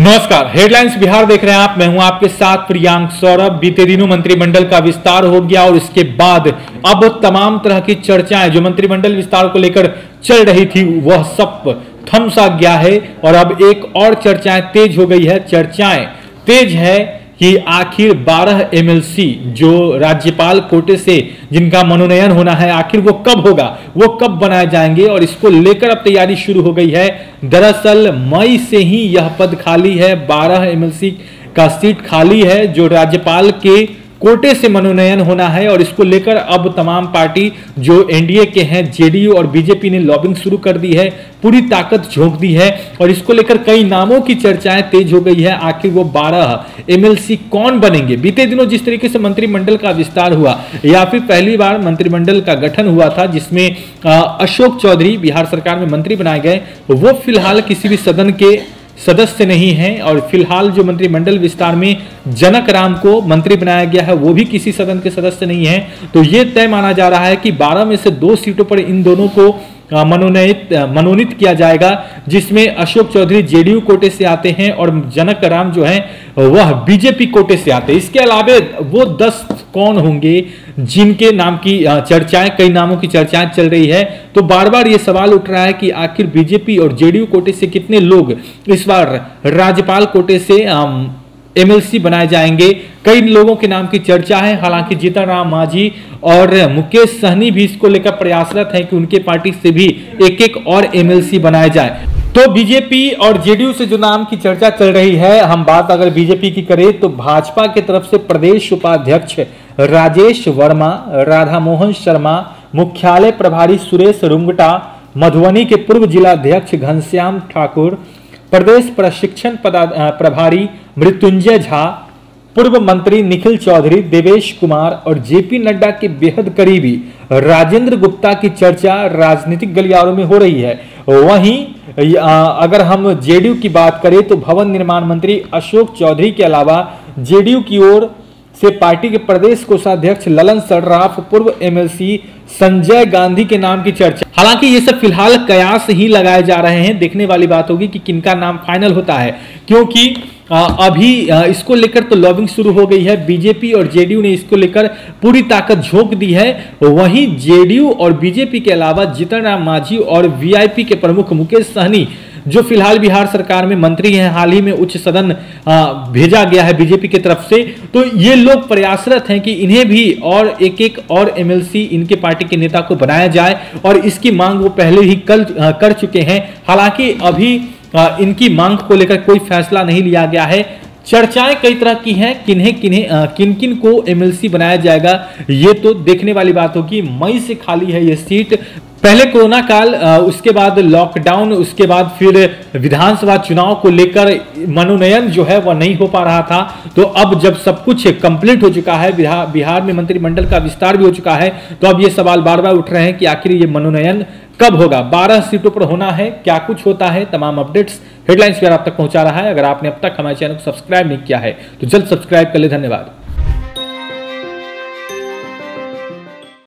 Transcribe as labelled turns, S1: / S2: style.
S1: नमस्कार, हेडलाइंस बिहार देख रहे हैं आप। मैं हूं आपके साथ प्रियांक सौरभ। बीते दिनों मंत्रिमंडल का विस्तार हो गया और इसके बाद अब तमाम तरह की चर्चाएं जो मंत्रिमंडल विस्तार को लेकर चल रही थी वह सब थम सा गया है और अब एक और चर्चाएं तेज हो गई है। चर्चाएं तेज है कि आखिर 12 एमएलसी जो राज्यपाल कोटे से जिनका मनोनयन होना है आखिर वो कब होगा, वो कब बनाए जाएंगे और इसको लेकर अब तैयारी शुरू हो गई है। दरअसल मई से ही यह पद खाली है, 12 एमएलसी का सीट खाली है जो राज्यपाल के कोटे से मनोनयन होना है और इसको लेकर अब तमाम पार्टी जो एनडीए के हैं जेडीयू और बीजेपी ने लॉबिंग शुरू कर दी है, पूरी ताकत झोंक दी है और इसको लेकर कई नामों की चर्चाएं तेज हो गई है। आखिर वो 12 एमएलसी कौन बनेंगे? बीते दिनों जिस तरीके से मंत्रिमंडल का विस्तार हुआ या फिर पहली बार मंत्रिमंडल का गठन हुआ था जिसमें अशोक चौधरी बिहार सरकार में मंत्री बनाए गए, वो फिलहाल किसी भी सदन के सदस्य नहीं है और फिलहाल जो मंत्रिमंडल विस्तार में जनक राम को मंत्री बनाया गया है वो भी किसी सदन के सदस्य नहीं है। तो ये तय माना जा रहा है कि 12 में से 2 सीटों पर इन दोनों को मनोनीत किया जाएगा, जिसमें अशोक चौधरी जेडीयू कोटे से आते हैं और जनक राम जो हैं वह बीजेपी कोटे से आते हैं। इसके अलावा वो 10 कौन होंगे जिनके नाम की चर्चाएं, कई नामों की चर्चाएं चल रही है। तो बार बार ये सवाल उठ रहा है कि आखिर बीजेपी और जेडीयू कोटे से कितने लोग इस बार राज्यपाल कोटे से एमएलसी बनाए जाएंगे। कई लोगों के नाम की चर्चा है, हालांकि जीतन राम मांझी और मुकेश सहनी भी इसको लेकर प्रयासरत हैं कि उनके पार्टी से भी एक और एमएलसी बनाया जाए। तो बीजेपी और जेडीयू से जो नाम की चर्चा चल रही है, हम बात अगर बीजेपी की करें तो भाजपा की तरफ से प्रदेश उपाध्यक्ष राजेश वर्मा, राधा मोहन शर्मा, मुख्यालय प्रभारी सुरेश रुंगटा, मधुबनी के पूर्व जिलाध्यक्ष घनश्याम ठाकुर, प्रदेश प्रशिक्षण प्रभारी मृत्युंजय झा, पूर्व मंत्री निखिल चौधरी, देवेश कुमार और जेपी नड्डा के बेहद करीबी राजेंद्र गुप्ता की चर्चा राजनीतिक गलियारों में हो रही है। वहीं अगर हम जेडीयू की बात करें तो भवन निर्माण मंत्री अशोक चौधरी के अलावा जेडीयू की ओर से पार्टी के प्रदेश कोषाध्यक्ष ललन सर्राफ, पूर्व एमएलसी संजय गांधी के नाम की चर्चा। हालांकि ये सब फिलहाल कयास ही लगाए जा रहे हैं, देखने वाली बात होगी कि किनका नाम फाइनल होता है, क्योंकि अभी इसको लेकर तो लॉबिंग शुरू हो गई है। बीजेपी और जेडीयू ने इसको लेकर पूरी ताकत झोंक दी है। वहीं जेडीयू और बीजेपी के अलावा जीतन राम मांझी और वीआईपी के प्रमुख मुकेश सहनी जो फिलहाल बिहार सरकार में मंत्री हैं, हाल ही में उच्च सदन भेजा गया है बीजेपी की तरफ से, तो ये लोग प्रयासरत हैं कि इन्हें भी और एक और एमएलसी इनके पार्टी के नेता को बनाया जाए और इसकी मांग वो पहले ही कर चुके हैं। हालांकि अभी इनकी मांग को लेकर कोई फैसला नहीं लिया गया है। चर्चाएं कई तरह की हैं, किन किन को एमएलसी बनाया जाएगा ये तो देखने वाली बात होगी। मई से खाली है ये सीट। पहले कोरोना काल, उसके बाद लॉकडाउन, उसके बाद फिर विधानसभा चुनाव को लेकर मनोनयन जो है वह नहीं हो पा रहा था। तो अब जब सब कुछ कंप्लीट हो चुका है, बिहार में मंत्रिमंडल का विस्तार भी हो चुका है, तो अब ये सवाल बार बार उठ रहे हैं कि आखिर ये मनोनयन कब होगा। 12 सीटों पर होना है, क्या कुछ होता है, तमाम अपडेट्स हेडलाइंस पर आप तक पहुंचा रहा है। अगर आपने अब तक हमारे चैनल को सब्सक्राइब नहीं किया है तो जल्द सब्सक्राइब कर ले। धन्यवाद।